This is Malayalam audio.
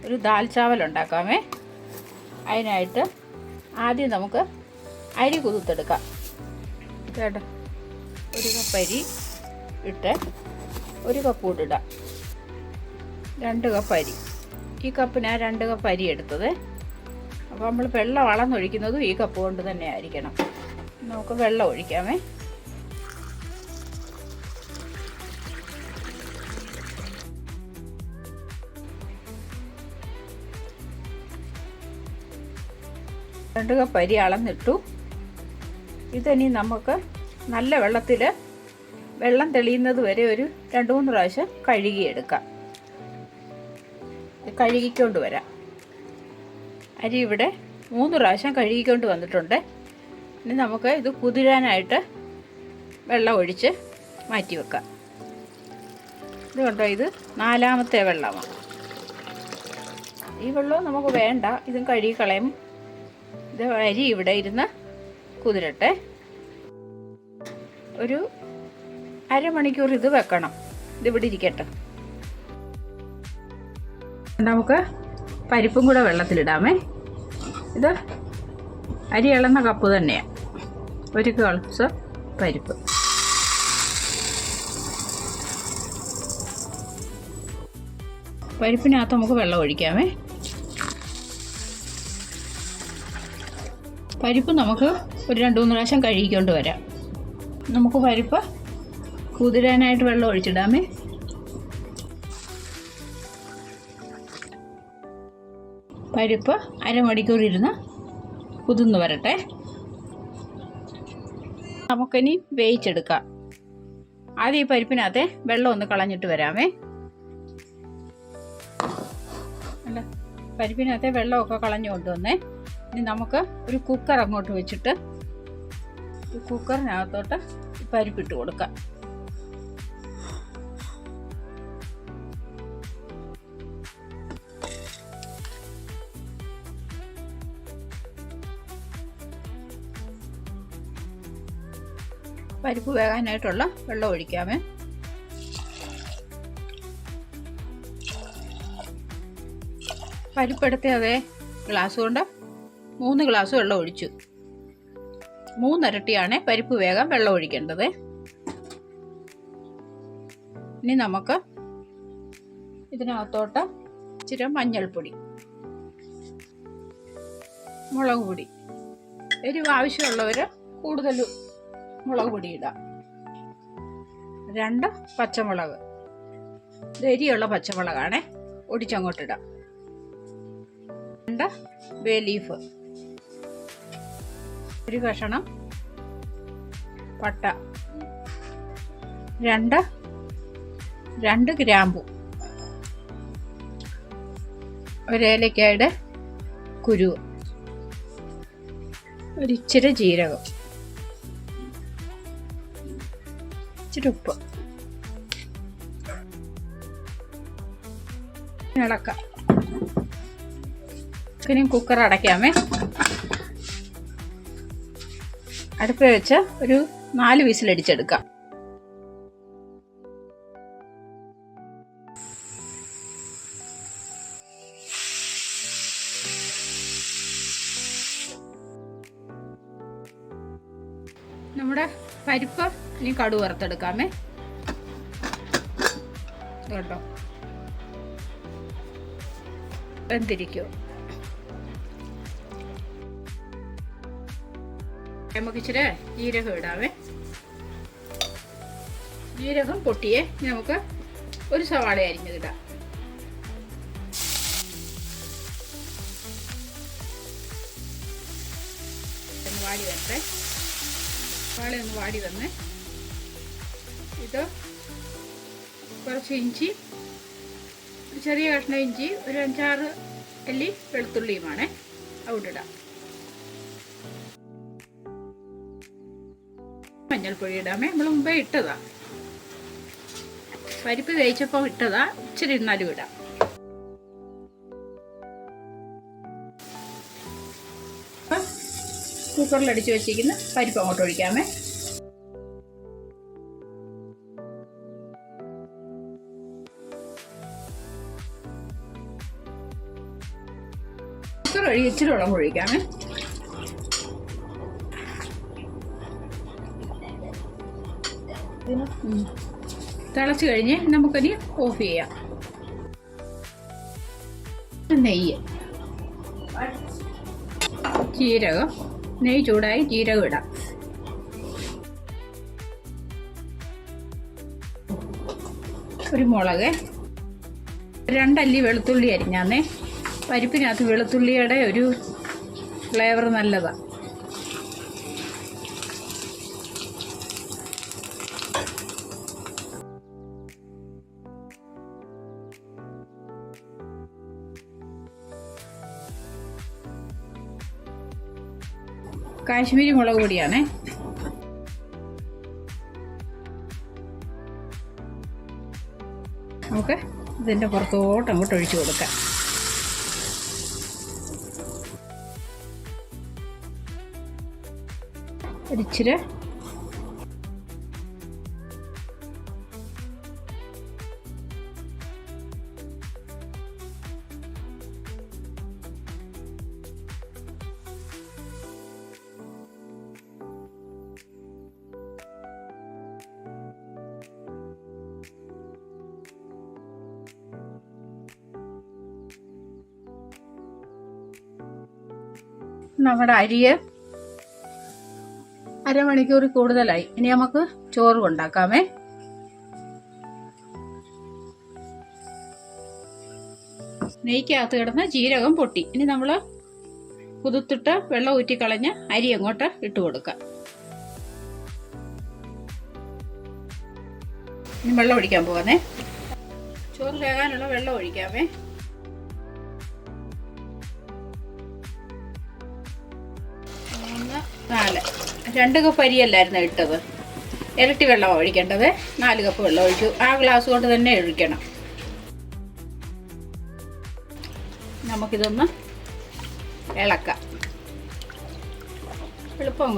ഒരു ദാൽ ചാവൽ ഉണ്ടാക്കാമേ. അതിനായിട്ട് ആദ്യം നമുക്ക് അരി കുതിർത്തെടുക്കാം. കേട്ടോ, 1 കപ്പ് അരി ഇട്ട് 1 കപ്പ് കൂടിടാം. 2 കപ്പ് അരി. ഈ കപ്പിനാണ് 2 കപ്പ് അരി എടുത്തത്. അപ്പോൾ നമ്മൾ വെള്ളം അളന്നൊഴിക്കുന്നതും ഈ കപ്പ് കൊണ്ട് തന്നെ ആയിരിക്കണം. നമുക്ക് വെള്ളം ഒഴിക്കാമേ. രണ്ട് കപ്പ് അരി അളന്നിട്ടു. ഇതിനി നമുക്ക് നല്ല വെള്ളത്തിൽ വെള്ളം തെളിയുന്നത് വരെ ഒരു 2-3 പ്രാവശ്യം കഴുകിയെടുക്കാം. കഴുകിക്കൊണ്ട് വരാം. അരി ഇവിടെ 3 പ്രാവശ്യം കഴുകിക്കൊണ്ട് വന്നിട്ടുണ്ട്. ഇനി നമുക്ക് ഇത് കുതിരാനായിട്ട് വെള്ളം ഒഴിച്ച് മാറ്റി വെക്കാം. ഇത് കണ്ടോ, ഇത് 4ാമത്തെ വെള്ളമാണ്. ഈ വെള്ളവും നമുക്ക് വേണ്ട, ഇതും കഴുകിക്കളയും. ഇത് അരി ഇവിടെ ഇരുന്ന് കുതിരട്ടെ. ഒരു അരമണിക്കൂർ ഇത് വെക്കണം. ഇതിവിടെ ഇരിക്കട്ടെ. നമുക്ക് പരിപ്പും കൂടെ വെള്ളത്തിലിടാമേ. ഇത് അരി ഇളന്ന കപ്പ് തന്നെയാണ്. 1 ഗ്ലാസ് പരിപ്പ്. പരിപ്പിനകത്ത് നമുക്ക് വെള്ളം ഒഴിക്കാമേ. പരിപ്പ് നമുക്ക് ഒരു 2-3 പ്രാവശ്യം കഴുകിക്കൊണ്ട് വരാം. നമുക്ക് പരിപ്പ് കുതിരാനായിട്ട് വെള്ളം ഒഴിച്ചിടാമേ. പരിപ്പ് അരമണിക്കൂർ ഇരുന്ന് കുതിർന്ന് വരട്ടെ. നമുക്കിനി വേവിച്ചെടുക്കാം. ആദ്യം ഈ പരിപ്പിനകത്തെ വെള്ളം ഒന്ന് കളഞ്ഞിട്ട് വരാമേ. അല്ല, പരിപ്പിനകത്തെ വെള്ളമൊക്കെ കളഞ്ഞു കൊണ്ടുവന്നേ. ഇനി നമുക്ക് ഒരു കുക്കർ അങ്ങോട്ട് വെച്ചിട്ട് ഈ കുക്കറിനകത്തോട്ട് പരിപ്പിട്ട് കൊടുക്കാം. പരിപ്പ് വേകാനായിട്ടുള്ള വെള്ളം ഒഴിക്കാമേ. പരിപ്പെടുത്ത അതേ ഗ്ലാസ് കൊണ്ട് 3 ഗ്ലാസ് വെള്ളം ഒഴിച്ചു. 3 ഇരട്ടിയാണ് പരിപ്പ് വേഗം വെള്ളം ഒഴിക്കേണ്ടത്. ഇനി നമുക്ക് ഇതിനകത്തോട്ട് ഇച്ചിരി മഞ്ഞൾപ്പൊടി, മുളക് പൊടി, എരിവ് ആവശ്യമുള്ളവർ കൂടുതൽ മുളക് പൊടി ഇടാം. 2 പച്ചമുളക്, ഇത് എരിയുള്ള പച്ചമുളകാണേ, ഒടിച്ചങ്ങോട്ടിടാം. 2 ബേ ലീഫ്, 1 കഷണം പട്ട, 2 ഗ്രാമ്പു, 1 ഏലക്കായുടെ കുരു, ഒരിച്ചിരി ജീരകം, ഇച്ചിരി ഉപ്പ്. ഇളക്കാം. ഇനി കുക്കർ അടയ്ക്കാമേ. അടുപ്പ് വെച്ച് ഒരു 4 വിസിലടിച്ചെടുക്കാം. നമ്മുടെ പരിപ്പ് ഇനി കടുക് വറുത്തെടുക്കാമേ. കേട്ടോ, വെന്തിരിക്കും. നമുക്ക് ഇച്ചിരി ജീരകം ഇടാമേ. ജീരകം പൊട്ടിയേ. നമുക്ക് 1 സവാള അരിഞ്ഞതിടാം. വാടി വരട്ടെ. സവാള ഒന്ന് വാടി വന്ന് ഇത് കുറച്ച് ഇഞ്ചി, ഒരു ചെറിയ കഷ്ണം ഇഞ്ചി, ഒരു 5-6 അല്ലി വെളുത്തുള്ളിയുമാണ് അവിടെ ഇടാം. മഞ്ഞൾപ്പൊടി ഇടാമേ. നമ്മൾ മുമ്പേ ഇട്ടതാ, പരിപ്പ് വേവിച്ചപ്പോൾ ഇട്ടതാ. ഇച്ചിരി ഇരുന്നാലും ഇടാം. കുക്കറിൽ അടിച്ചു വെച്ചിരിക്കുന്ന പരിപ്പ് അങ്ങോട്ട് ഒഴിക്കാമേ. ഇച്ചിരി വെള്ളം ഒഴിക്കാമേ. തിളച്ച് കഴിഞ്ഞ് നമുക്കിനി ഓഫ് ചെയ്യാം. നെയ്യ്, ജീരകം, നെയ്യ് ചൂടായി ജീരകം ഇടാം. ഒരു മുളക്, 2 അല്ലി വെളുത്തുള്ളി അരിഞ്ഞാന്നേ. പരിപ്പിനകത്ത് വെളുത്തുള്ളിയുടെ ഒരു ഫ്ലേവർ നല്ലതാണ്. കാശ്മീരി മുളക് പൊടിയാണേ. നമുക്ക് ഇതിൻ്റെ പുറത്തോട്ട് അങ്ങോട്ട് ഒഴിച്ചു കൊടുക്കാം. ഒരിച്ചിരി നമ്മുടെ അരിയെ അരമണിക്കൂർ കൂടുതലായി. ഇനി നമുക്ക് ചോറ് ഉണ്ടാക്കാമേ. നെയ്ക്കകത്ത് കിടന്ന ജീരകം പൊട്ടി. ഇനി നമ്മൾ കുതിർത്തിട്ട് വെള്ളം ഊറ്റിക്കളഞ്ഞ് അരി അങ്ങോട്ട് ഇട്ട് കൊടുക്കാം. ഇനി വെള്ളം ഒഴിക്കാൻ പോവാന്നേ. ചോറ് വേകാനുള്ള വെള്ളം ഒഴിക്കാമേ. 4 2 കപ്പ് അരിയല്ലായിരുന്നു ഇട്ടത്. ഇരട്ടി വെള്ളമാണ് ഒഴിക്കേണ്ടത്. 4 കപ്പ് വെള്ളം ഒഴിച്ചു. ആ ഗ്ലാസ് കൊണ്ട് തന്നെ ഒഴിക്കണം. നമുക്കിതൊന്ന് ഇളക്കാം. എളുപ്പം